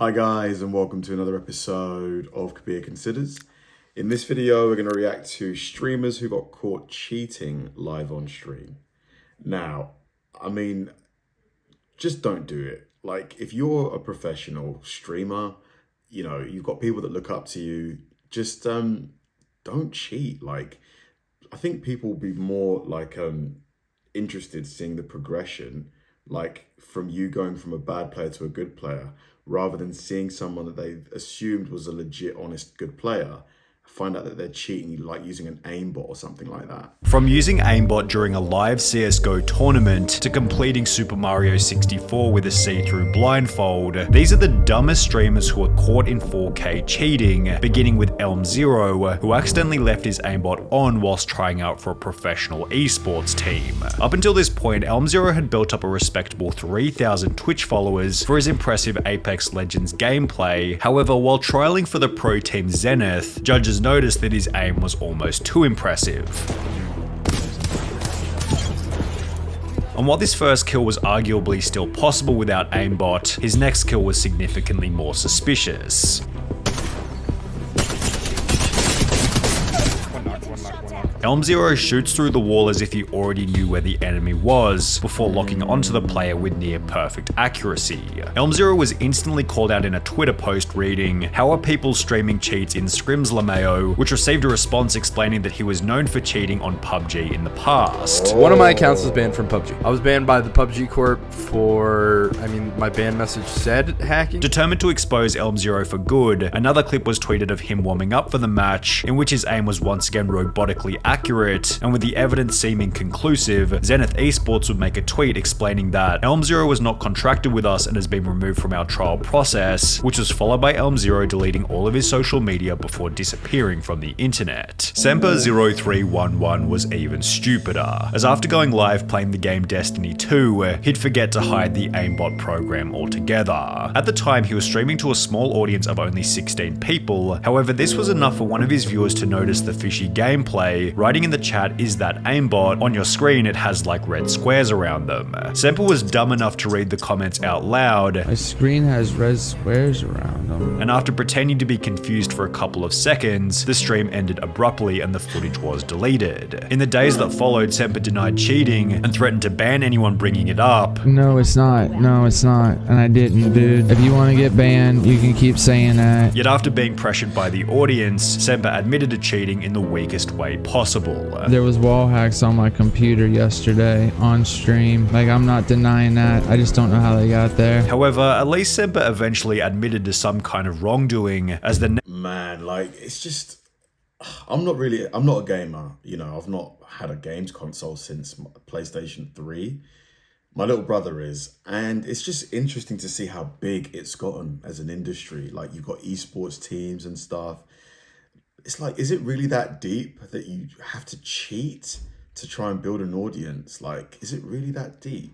Hi guys, and welcome to another episode of Kabir Considers. In this video, we're going to react to streamers who got caught cheating live on stream. Now, just don't do it. Like, if you're a professional streamer, you know, you've got people that look up to you, just don't cheat. Like, I think people will be more interested seeing the progression, like from you going from a bad player to a good player, rather than seeing someone that they assumed was a legit, honest, good player find out that they're cheating, like using an aimbot or something like that. From using aimbot during a live CSGO tournament to completing Super Mario 64 with a see-through blindfold, these are the dumbest streamers who are caught in 4K cheating, beginning with Elm0, who accidentally left his aimbot on whilst trying out for a professional esports team. Up until this point, Elm0 had built up a respectable 3,000 Twitch followers for his impressive Apex Legends gameplay. However, while trialing for the pro team Zenith, judges noticed that his aim was almost too impressive. And while this first kill was arguably still possible without aimbot, his next kill was significantly more suspicious. Elm0 shoots through the wall as if he already knew where the enemy was, before locking onto the player with near perfect accuracy. Elm0 was instantly called out in a Twitter post reading, "How are people streaming cheats in scrims, LMAO?" which received a response explaining that he was known for cheating on PUBG in the past. One of my accounts was banned from PUBG. I was banned by the PUBG Corp for, my ban message said hacking. Determined to expose Elm0 for good, another clip was tweeted of him warming up for the match, in which his aim was once again robotically accurate, and with the evidence seeming conclusive, Zenith Esports would make a tweet explaining that Elm0 was not contracted with us and has been removed from our trial process, which was followed by Elm0 deleting all of his social media before disappearing from the internet. Semper0311 was even stupider, as after going live playing the game Destiny 2, he'd forget to hide the aimbot program altogether. At the time, he was streaming to a small audience of only 16 people, however this was enough for one of his viewers to notice the fishy gameplay, writing in the chat, "Is that aimbot? On your screen it has like red squares around them." Semper was dumb enough to read the comments out loud. "My screen has red squares around them." And after pretending to be confused for a couple of seconds, the stream ended abruptly and the footage was deleted. In the days that followed, Semper denied cheating and threatened to ban anyone bringing it up. "No, it's not. No, it's not. And I didn't, dude. If you want to get banned, you can keep saying that." Yet after being pressured by the audience, Semper admitted to cheating in the weakest way possible. There was wall hacks on my computer yesterday on stream. Like, I'm not denying that. I just don't know how they got there. However, at least Semper eventually admitted to some kind of wrongdoing, as the Man, like, it's just, I'm not a gamer, you know, I've not had a games console since PlayStation 3. My little brother is, and it's just interesting to see how big it's gotten as an industry. Like, you've got esports teams and stuff. It's like, is it really that deep that you have to cheat to try and build an audience? Like, is it really that deep?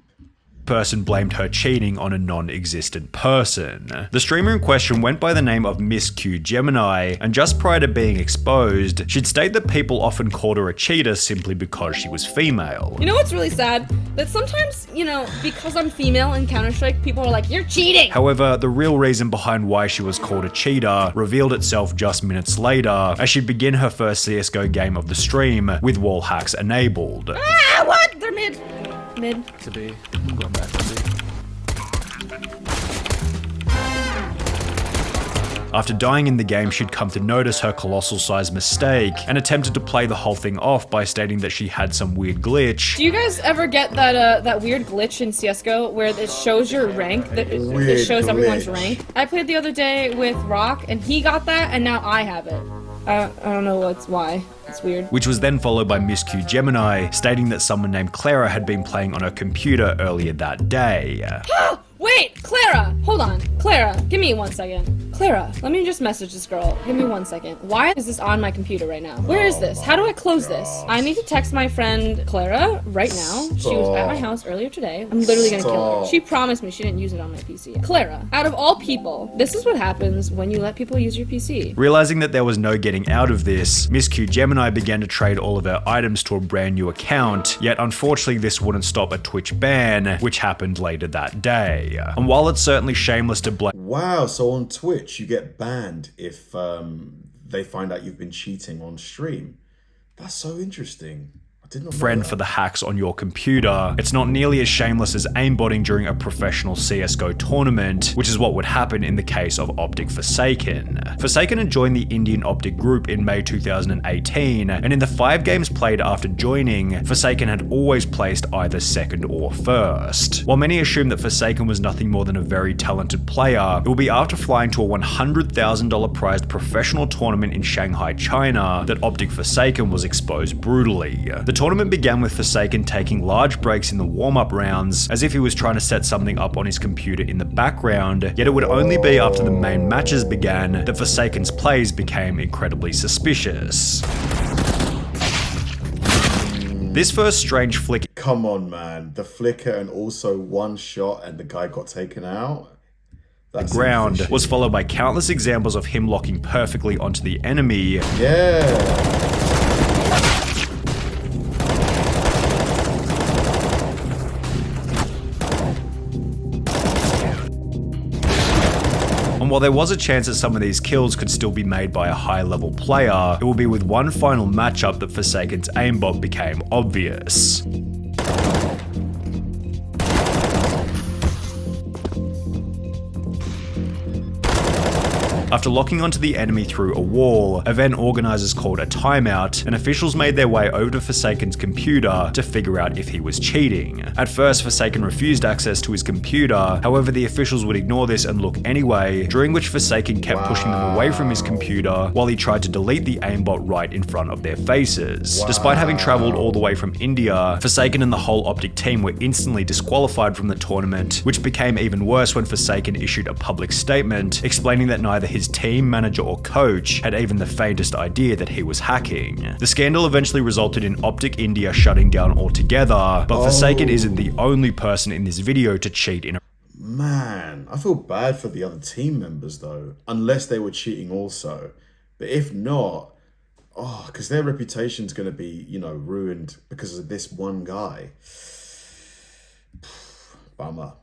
person blamed her cheating on a non-existent person. The streamer in question went by the name of Miss Q Gemini, and just prior to being exposed, she'd state that people often called her a cheater simply because she was female. You know what's really sad? That sometimes, you know, because I'm female in Counter-Strike, people are like, "You're cheating!" However, the real reason behind why she was called a cheater revealed itself just minutes later, as she'd begin her first CSGO game of the stream with wall hacks enabled. Ah, what? They're mid. Mid. To be. I'm going back to B. After dying in the game, she'd come to notice her colossal sized mistake and attempted to play the whole thing off by stating that she had some weird glitch. Do you guys ever get that weird glitch in CSGO where it shows your rank, that it shows everyone's rank? I played the other day with Rock and he got that and now I have it. I don't know why. It's weird. Which was then followed by Miss Q Gemini, stating that someone named Clara had been playing on her computer earlier that day. Wait, Clara! Hold on. Clara, give me 1 second. Clara, let me just message this girl. Give me 1 second. Why is this on my computer right now? Where is this? How do I close this? I need to text my friend Clara right now. She was at my house earlier today. I'm literally gonna kill her. She promised me she didn't use it on my PC. Clara, out of all people, this is what happens when you let people use your PC. Realizing that there was no getting out of this, Miss Q Gemini began to trade all of her items to a brand new account, yet unfortunately this wouldn't stop a Twitch ban, which happened later that day. And while it's certainly shameless to blame— Wow, so on Twitch you get banned if they find out you've been cheating on stream. That's so interesting. I did not know friend that. for the hacks on your computer, it's not nearly as shameless as aimbotting during a professional CSGO tournament, which is what would happen in the case of Optic Forsaken. Forsaken had joined the Indian Optic group in May 2018, and in the 5 games played after joining, Forsaken had always placed either second or first. While many assume that Forsaken was nothing more than a very talented player, it will be after flying to a $100,000 prized professional tournament in Shanghai, China, that Optic Forsaken was exposed brutally. The tournament began with Forsaken taking large breaks in the warm-up rounds, as if he was trying to set something up on his computer in the background, yet it would only be after the main matches began that Forsaken's plays became incredibly suspicious. This first strange flick— Come on, man. The flicker and also one shot and the guy got taken out? That's ground fishy. was followed by countless examples of him locking perfectly onto the enemy. Yeah. And while there was a chance that some of these kills could still be made by a high-level player, it will be with one final matchup that Forsaken's aimbot became obvious. After locking onto the enemy through a wall, event organizers called a timeout, and officials made their way over to Forsaken's computer to figure out if he was cheating. At first, Forsaken refused access to his computer, however the officials would ignore this and look anyway, during which Forsaken kept pushing them away from his computer while he tried to delete the aimbot right in front of their faces. Despite having traveled all the way from India, Forsaken and the whole Optic team were instantly disqualified from the tournament, which became even worse when Forsaken issued a public statement explaining that neither his team, manager or coach had even the faintest idea that he was hacking. The scandal eventually resulted in Optic India shutting down altogether, but Forsaken isn't the only person in this video to cheat in a— Man, I feel bad for the other team members though, unless they were cheating also. But if not, because their reputation's going to be, ruined because of this one guy. Bummer.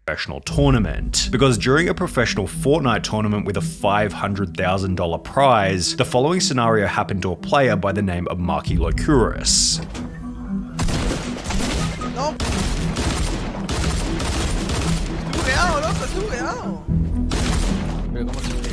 professional tournament. Because during a professional Fortnite tournament with a $500,000 prize, the following scenario happened to a player by the name of Marky Locuris. No. Estuve cuidado, loco, estuve cuidado. Pero cómo se me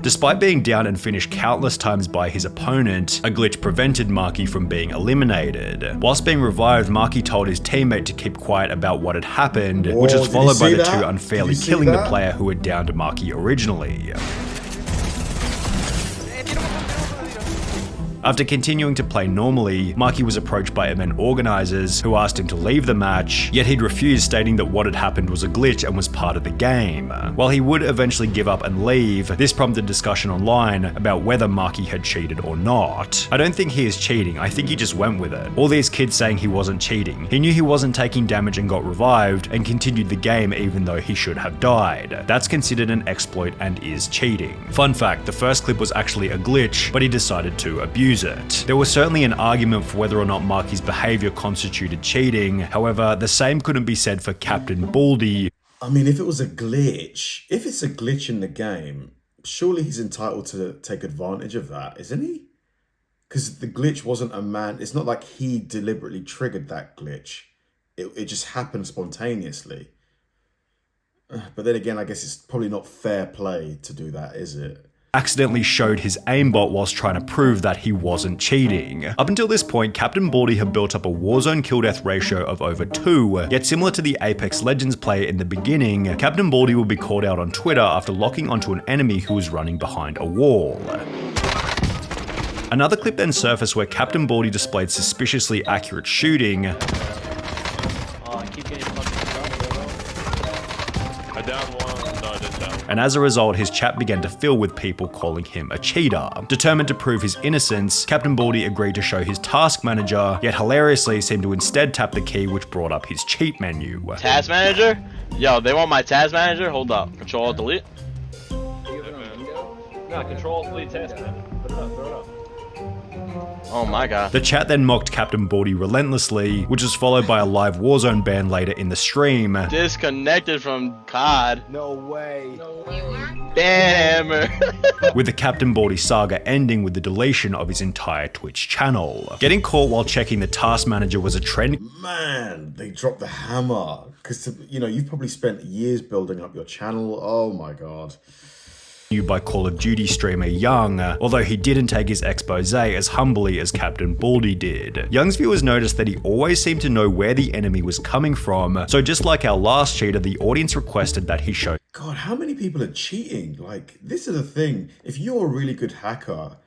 Despite being down and finished countless times by his opponent, a glitch prevented Marky from being eliminated. Whilst being revived, Marky told his teammate to keep quiet about what had happened, which was followed by the two unfairly killing the player who had downed Marky originally. After continuing to play normally, Marky was approached by event organizers who asked him to leave the match, yet he'd refused, stating that what had happened was a glitch and was part of the game. While he would eventually give up and leave, this prompted discussion online about whether Marky had cheated or not. I don't think he is cheating, I think he just went with it. All these kids saying he wasn't cheating. He knew he wasn't taking damage and got revived, and continued the game even though he should have died. That's considered an exploit and is cheating. Fun fact, the first clip was actually a glitch, but he decided to abuse it. There was certainly an argument for whether or not Marky's behavior constituted cheating, however, the same couldn't be said for Captain Baldy. I mean, if it was a glitch, if it's a glitch in the game, surely he's entitled to take advantage of that, isn't he? Because the glitch wasn't it's not like he deliberately triggered that glitch. It just happened spontaneously. But then again, I guess it's probably not fair play to do that, is it? Accidentally showed his aimbot whilst trying to prove that he wasn't cheating. Up until this point, Captain Baldy had built up a Warzone kill-death ratio of over 2, yet similar to the Apex Legends player in the beginning, Captain Baldy would be called out on Twitter after locking onto an enemy who was running behind a wall. Another clip then surfaced where Captain Baldy displayed suspiciously accurate shooting, I downed one. No, I didn't down. And as a result, his chat began to fill with people calling him a cheater. Determined to prove his innocence, Captain Baldy agreed to show his task manager, yet hilariously seemed to instead tap the key which brought up his cheat menu. Task manager? Yo, they want my task manager? Hold up. Control delete? No, control delete task manager. Put it up, throw it up. Oh my god. The chat then mocked Captain Baldy relentlessly, which was followed by a live Warzone ban later in the stream. Disconnected from COD. No way. Damn. With the Captain Baldy saga ending with the deletion of his entire Twitch channel. Getting caught while checking the task manager was a trend. Man, they dropped the hammer. Because, you know, you've probably spent years building up your channel. Oh my god. By Call of Duty streamer Young, although he didn't take his expose as humbly as Captain Baldy did. Young's viewers noticed that he always seemed to know where the enemy was coming from, so just like our last cheater, the audience requested that he show. God, how many people are cheating? Like, this is the thing. If you're a really good hacker,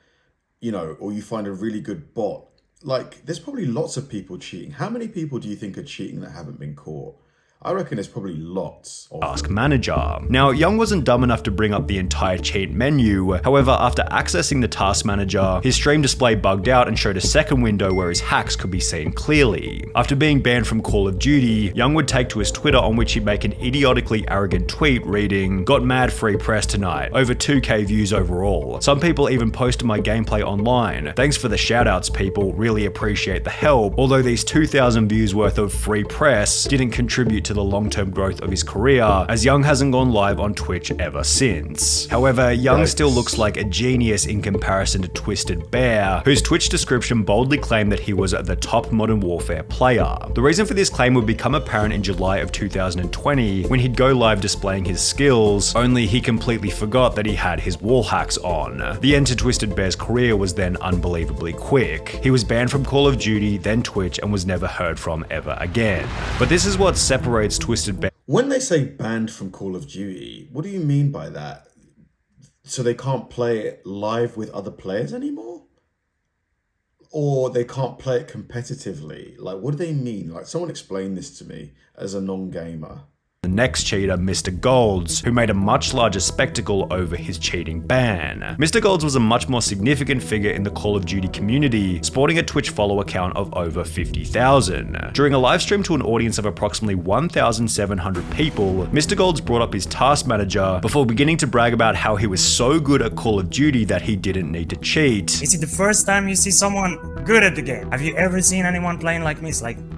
you know, or you find a really good bot, like, there's probably lots of people cheating. How many people do you think are cheating that haven't been caught? I reckon there's probably lots of Task manager. Now, Young wasn't dumb enough to bring up the entire cheat menu. However, after accessing the task manager, his stream display bugged out and showed a second window where his hacks could be seen clearly. After being banned from Call of Duty, Young would take to his Twitter on which he'd make an idiotically arrogant tweet reading, "Got mad free press tonight, over 2k views overall. Some people even posted my gameplay online. Thanks for the shoutouts, people, really appreciate the help. Although these 2,000 views worth of free press didn't contribute to the long-term growth of his career, as Young hasn't gone live on Twitch ever since." However, Young still looks like a genius in comparison to Twisted Bear, whose Twitch description boldly claimed that he was the top Modern Warfare player. The reason for this claim would become apparent in July of 2020, when he'd go live displaying his skills, only he completely forgot that he had his wall hacks on. The end to Twisted Bear's career was then unbelievably quick. He was banned from Call of Duty, then Twitch, and was never heard from ever again. But this is what separates Twisted Bear. When they say banned from Call of Duty, what do you mean by that? So they can't play it live with other players anymore? Or they can't play it competitively? Like, what do they mean? Like, someone explain this to me as a non-gamer. The next cheater, Mr. Golds, who made a much larger spectacle over his cheating ban. Mr. Golds was a much more significant figure in the Call of Duty community, sporting a Twitch follower count of over 50,000. During a live stream to an audience of approximately 1,700 people, Mr. Golds brought up his task manager before beginning to brag about how he was so good at Call of Duty that he didn't need to cheat. Is it the first time you see someone good at the game? Have you ever seen anyone playing like me?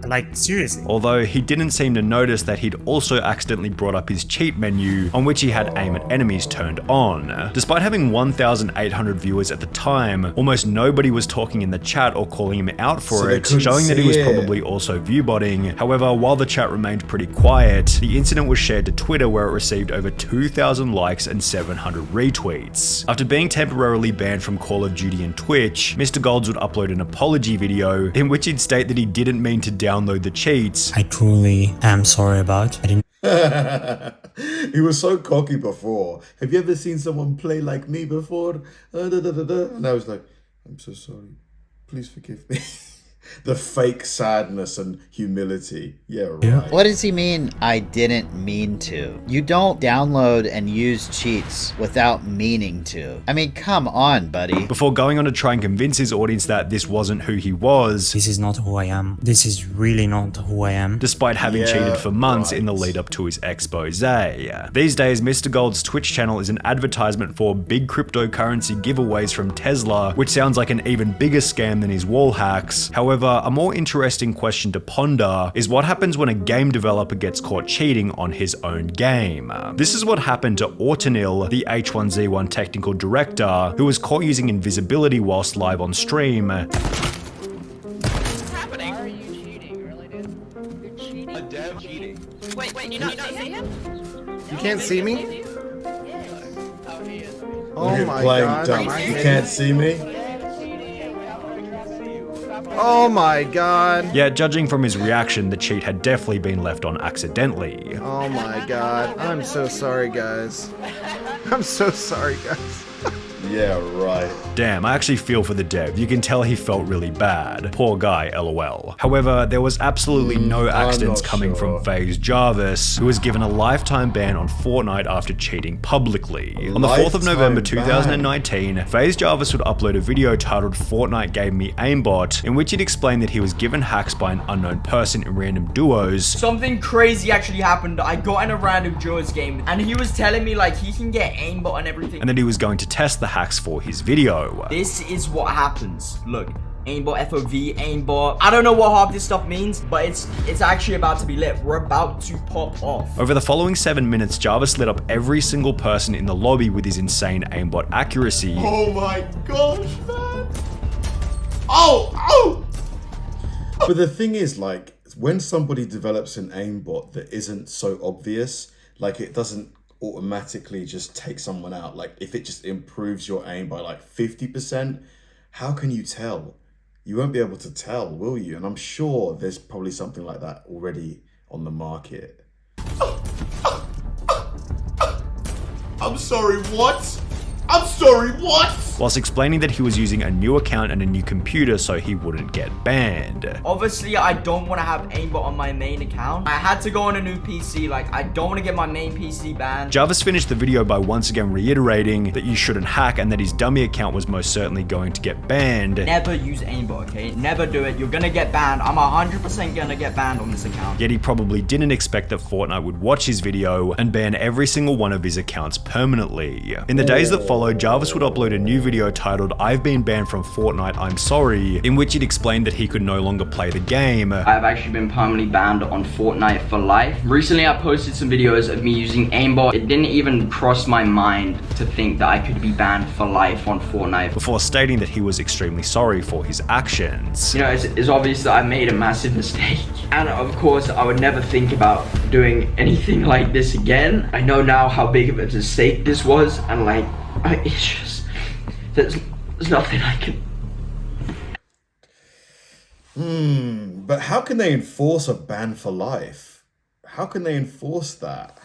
Like seriously? Although he didn't seem to notice that he'd also accidentally brought up his cheat menu, on which he had aim at enemies turned on. Despite having 1,800 viewers at the time, almost nobody was talking in the chat or calling him out for it, showing that he was probably also viewbotting. However, while the chat remained pretty quiet, the incident was shared to Twitter, where it received over 2,000 likes and 700 retweets. After being temporarily banned from Call of Duty and Twitch, Mr. Golds would upload an apology video in which he'd state that he didn't mean to download the cheats. I truly am sorry about. I didn't. He was so cocky before. Have you ever seen someone play like me before? And I was like, I'm so sorry. Please forgive me. The fake sadness and humility. Yeah, right. What does he mean, I didn't mean to? You don't download and use cheats without meaning to. I mean, come on, buddy. Before going on to try and convince his audience that this wasn't who he was. This is not who I am. This is really not who I am. Despite having cheated for months in the lead up to his expose. These days, Mr. Gold's Twitch channel is an advertisement for big cryptocurrency giveaways from Tesla, which sounds like an even bigger scam than his wall hacks. However, a more interesting question to ponder is what happens when a game developer gets caught cheating on his own game. This is what happened to Ortonil, the H1Z1 technical director, who was caught using invisibility whilst live on stream. What's happening? Why are you cheating? Really, dude? You're cheating. A dev cheating. Wait, you not see him? You can't see me? Oh my god. You can't see me? Oh my god. Yeah, judging from his reaction, the cheat had definitely been left on accidentally. Oh my god. I'm so sorry, guys. I'm so sorry, guys. Yeah, right. Damn, I actually feel for the dev. You can tell he felt really bad. Poor guy, lol. However, there was absolutely no accidents coming from FaZe Jarvis, who was given a lifetime ban on Fortnite after cheating publicly. On the 4th of November 2019, FaZe Jarvis would upload a video titled "Fortnite Gave Me Aimbot," in which he'd explained that he was given hacks by an unknown person in random duos. Something crazy actually happened. I got in a random duos game and he was telling me like he can get aimbot and everything. And that he was going to test the hacks for his video. This is what happens. Look. Aimbot, FOV, aimbot. I don't know what half this stuff means, but it's actually about to be lit. We're about to pop off. Over the following 7 minutes, Jarvis lit up every single person in the lobby with his insane aimbot accuracy. Oh my gosh, man. Oh! But the thing is, like, when somebody develops an aimbot that isn't so obvious, like it doesn't automatically just take someone out. Like if it just improves your aim by like 50%, how can you tell? You won't be able to tell, will you? And I'm sure there's probably something like that already on the market. I'm sorry, what? I'm sorry, what? Whilst explaining that he was using a new account and a new computer so he wouldn't get banned. Obviously, I don't want to have aimbot on my main account. I had to go on a new PC, like I don't want to get my main PC banned. Jarvis finished the video by once again reiterating that you shouldn't hack and that his dummy account was most certainly going to get banned. Never use aimbot, okay? Never do it. You're gonna get banned. I'm 100% gonna get banned on this account. Yet he probably didn't expect that Fortnite would watch his video and ban every single one of his accounts permanently. In the days that followed, Jarvis would upload a new video titled "I've been banned from Fortnite, I'm sorry," in which he'd explained that he could no longer play the game. I've actually been permanently banned on Fortnite for life. Recently, I posted some videos of me using aimbot. It didn't even cross my mind to think that I could be banned for life on Fortnite. Before stating that he was extremely sorry for his actions. You know, it's obvious that I made a massive mistake. And of course, I would never think about doing anything like this again. I know now how big of a mistake this was, and like, it's just, there's nothing I can... But how can they enforce a ban for life? How can they enforce that?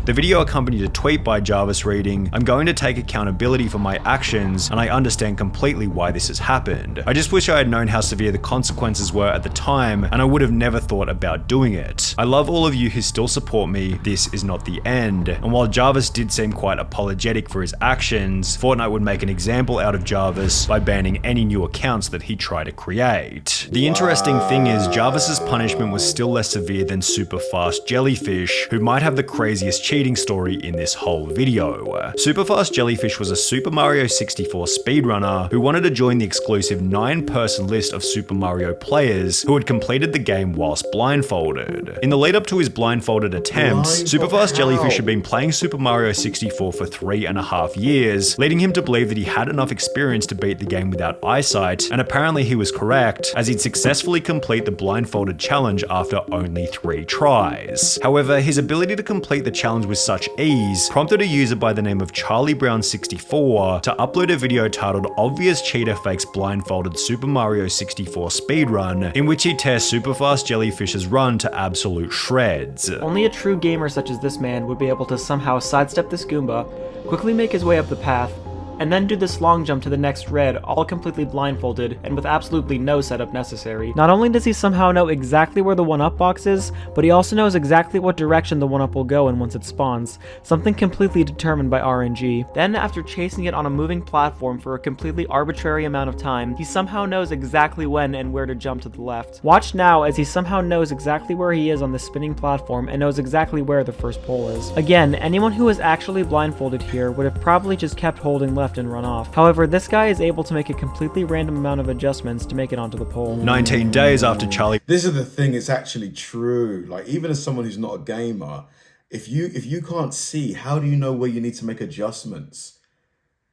The video accompanied a tweet by Jarvis reading, "I'm going to take accountability for my actions, and I understand completely why this has happened. I just wish I had known how severe the consequences were at the time, and I would have never thought about doing it. I love all of you who still support me. This is not the end." And while Jarvis did seem quite apologetic for his actions, Fortnite would make an example out of Jarvis by banning any new accounts that he tried to create. The interesting thing is, Jarvis's punishment was still less severe than Super Fast Jellyfish, who might have the craziest cheating story in this whole video. Superfast Jellyfish was a Super Mario 64 speedrunner who wanted to join the exclusive 9-person list of Super Mario players who had completed the game whilst blindfolded. In the lead up to his blindfolded attempts, Superfast Jellyfish had been playing Super Mario 64 for 3.5 years, leading him to believe that he had enough experience to beat the game without eyesight, and apparently he was correct, as he'd successfully complete the blindfolded challenge after only 3 tries. However, his ability to complete the challenge with such ease prompted a user by the name of Charlie Brown 64 to upload a video titled "Obvious Cheater Fakes Blindfolded Super Mario 64 Speedrun," in which he tears Superfast Jellyfish's run to absolute shreds. Only a true gamer such as this man would be able to somehow sidestep this Goomba, quickly make his way up the path, and then do this long jump to the next red, all completely blindfolded and with absolutely no setup necessary. Not only does he somehow know exactly where the 1-up box is, but he also knows exactly what direction the 1-up will go in once it spawns, something completely determined by RNG. Then, after chasing it on a moving platform for a completely arbitrary amount of time, he somehow knows exactly when and where to jump to the left. Watch now as he somehow knows exactly where he is on the spinning platform and knows exactly where the first pole is. Again, anyone who was actually blindfolded here would have probably just kept holding left and run off. However, this guy is able to make a completely random amount of adjustments to make it onto the pole. 19 days after Charlie... This is the thing, it's actually true. Like, even as someone who's not a gamer, if you can't see, how do you know where you need to make adjustments?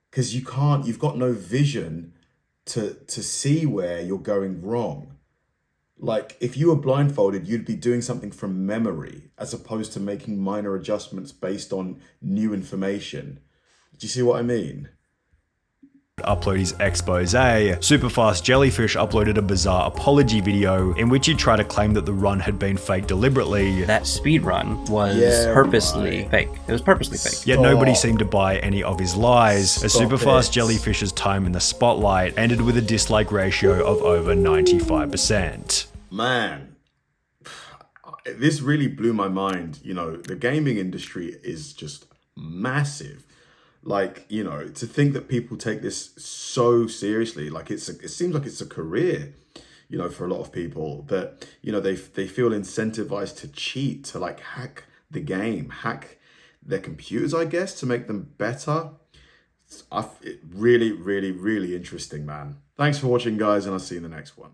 Because you can't, you've got no vision to see where you're going wrong. Like, if you were blindfolded, you'd be doing something from memory as opposed to making minor adjustments based on new information. Do you see what I mean? upload his expose, Superfast Jellyfish uploaded a bizarre apology video in which he tried to claim that the run had been faked deliberately. That speed run was purposely fake. It was purposely fake. Yet nobody seemed to buy any of his lies, as Superfast Jellyfish's time in the spotlight ended with a dislike ratio of over 95%. Man, this really blew my mind. You know, the gaming industry is just massive. Like, you know, to think that people take this so seriously, like it seems like it's a career, you know, for a lot of people, that, you know, they feel incentivized to cheat, to like hack the game, hack their computers, I guess, to make them better. Really, really, really interesting, man. Thanks for watching, guys, and I'll see you in the next one.